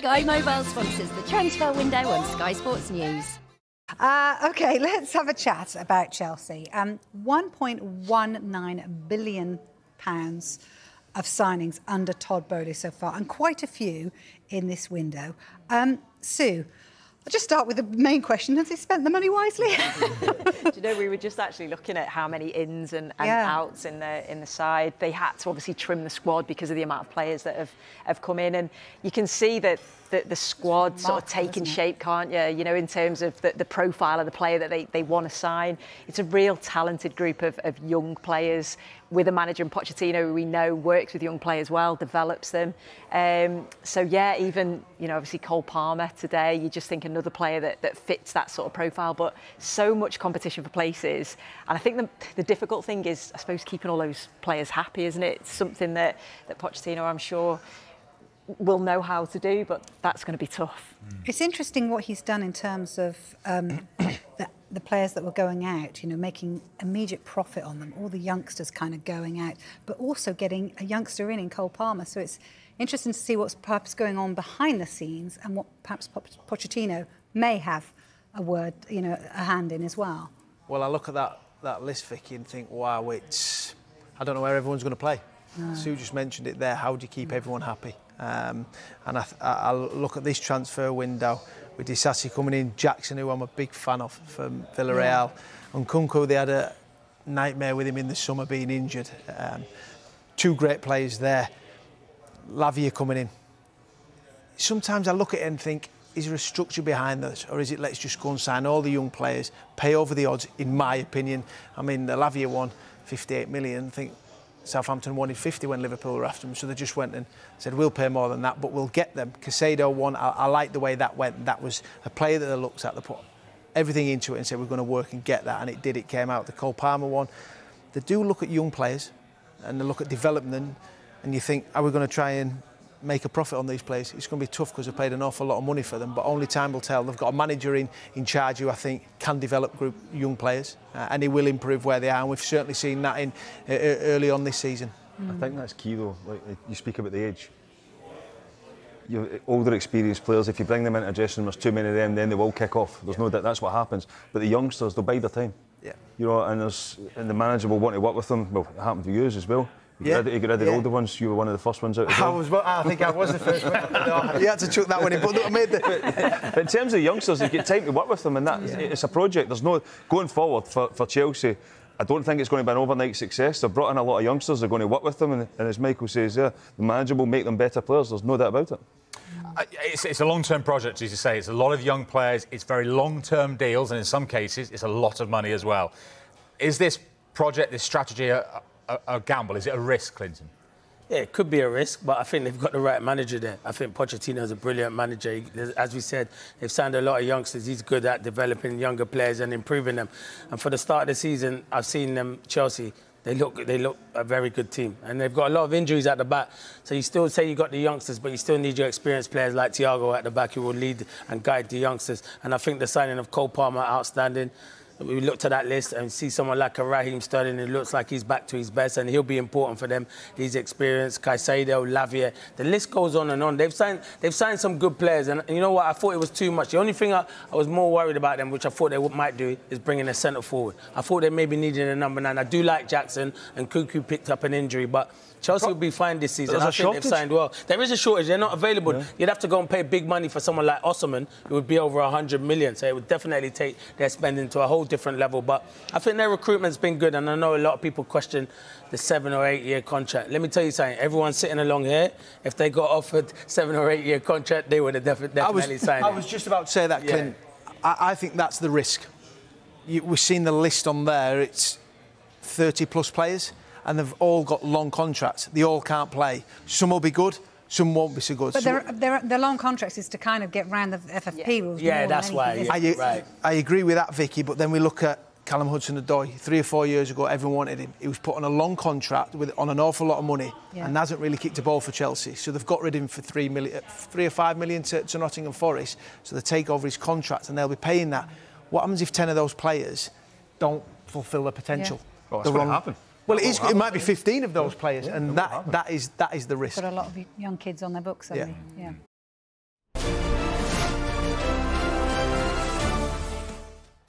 Sky Mobile sponsors the transfer window on Sky Sports News. OK, let's have a chat about Chelsea. £1.19 billion of signings under Todd Boehly so far, and quite a few in this window. Sue, I'll just start with the main question. Have they spent the money wisely? Do you know, we were just actually looking at how many ins and outs in the side. They had to obviously trim the squad because of the amount of players that have come in, and you can see that the squad sort of taking shape, can't you? You know, in terms of the profile of the player that they want to sign. It's a real talented group of young players with a manager in Pochettino who we know works with young players well, develops them. So yeah, even, you know, obviously Cole Palmer today, you just think another player that fits that sort of profile, but so much competition for places. And I think the difficult thing is, I suppose, keeping all those players happy, isn't it? It's something that Pochettino, I'm sure, will know how to do, but that's going to be tough. It's interesting what he's done in terms of the players that were going out, you know, making immediate profit on them, all the youngsters kind of going out, but also getting a youngster in Cole Palmer. So it's interesting to see what's perhaps going on behind the scenes and what perhaps Pochettino may have a word, you know, a hand in as well. Well, I look at that list, Vicky, and think, wow, I don't know where everyone's going to play. No. Sue just mentioned it there. How do you keep everyone happy? And I look at this transfer window with Disasi coming in, Jackson, who I'm a big fan of, from Villarreal, and Kunku. They had a nightmare with him in the summer being injured. Two great players there. Lavia coming in. Sometimes I look at it and think, is there a structure behind this, or is it let's just go and sign all the young players, pay over the odds? In my opinion, I mean, the Lavia one, 58 million. I think Southampton wanted 50 when Liverpool were after them, so they just went and said, we'll pay more than that, but we'll get them. Casado one, I like the way that went. That was a player that they looked at, they put everything into it and said, we're going to work and get that, and it did, it came out. The Cole Palmer one, they do look at young players, and they look at development, and you think, are we going to try and make a profit on these players? It's going to be tough because they've paid an awful lot of money for them, but only time will tell. They've got a manager in charge who I think can develop young players, and he will improve where they are, and we've certainly seen that in early on this season. I think that's key though. Like you speak about the age. Older experienced players, if you bring them into a dressing room, there's too many of them, then they will kick off. There's no doubt that's what happens. But the youngsters, they'll bide their time. Yeah. You know, and the manager will want to work with them. Well, it happened to you as well. You got rid of the older ones. You were one of the first ones out. I think I was the first one. You had to chuck that one in, but I made But in terms of youngsters, you get time to work with them, and that it's a project. There's no going forward for Chelsea. I don't think it's going to be an overnight success. They've brought in a lot of youngsters. They're going to work with them, and as Michael says, the manager will make them better players. There's no doubt about it. It's a long-term project, as you say. It's a lot of young players. It's very long-term deals, and in some cases, it's a lot of money as well. Is this project, this strategy, a gamble? Is it a risk, Clinton? Yeah, it could be a risk, but I think they've got the right manager there. I think Pochettino is a brilliant manager. As we said, they've signed a lot of youngsters. He's good at developing younger players and improving them. And for the start of the season, I've seen them, Chelsea, they look a very good team. And they've got a lot of injuries at the back. So you still say you've got the youngsters, but you still need your experienced players like Thiago at the back who will lead and guide the youngsters. And I think the signing of Cole Palmer, outstanding. We looked at that list and see someone like a Raheem Sterling who looks like he's back to his best, and he'll be important for them. He's experienced, Caicedo, Lavia. The list goes on and on. They've signed some good players, and you know what? I thought it was too much. The only thing I was more worried about them, which I thought they might do, is bringing a centre forward. I thought they maybe needed a number 9. I do like Jackson, and Cuckoo picked up an injury, but Chelsea will be fine this season. I think they've signed well. There is a shortage. They're not available. Yeah. You'd have to go and pay big money for someone like Osimhen, who would be over 100 million. So it would definitely take their spending to a whole different level. But I think their recruitment's been good, and I know a lot of people question the 7 or 8 year contract. Let me tell you something. Everyone sitting along here, if they got offered 7 or 8 year contract, they would have definitely signed it. I was just about to say that, Clint. I think that's the risk. We've seen the list on there. It's 30-plus players, and they've all got long contracts. They all can't play. Some will be good, some won't be so good. But their long contracts is to kind of get round the FFP rules. Yeah, that's why. I agree with that, Vicky, but then we look at Callum Hudson-Odoi. 3 or 4 years ago, everyone wanted him. He was put on a long contract on an awful lot of money and hasn't really kicked a ball for Chelsea. So they've got rid of him for 3 or 5 million to Nottingham Forest. So they take over his contract and they'll be paying that. What happens if 10 of those players don't fulfil their potential? Well, that's what happened. Well, it might be 15 of those players, and that is the risk. Put a lot of young kids on their books, haven't they? Yeah.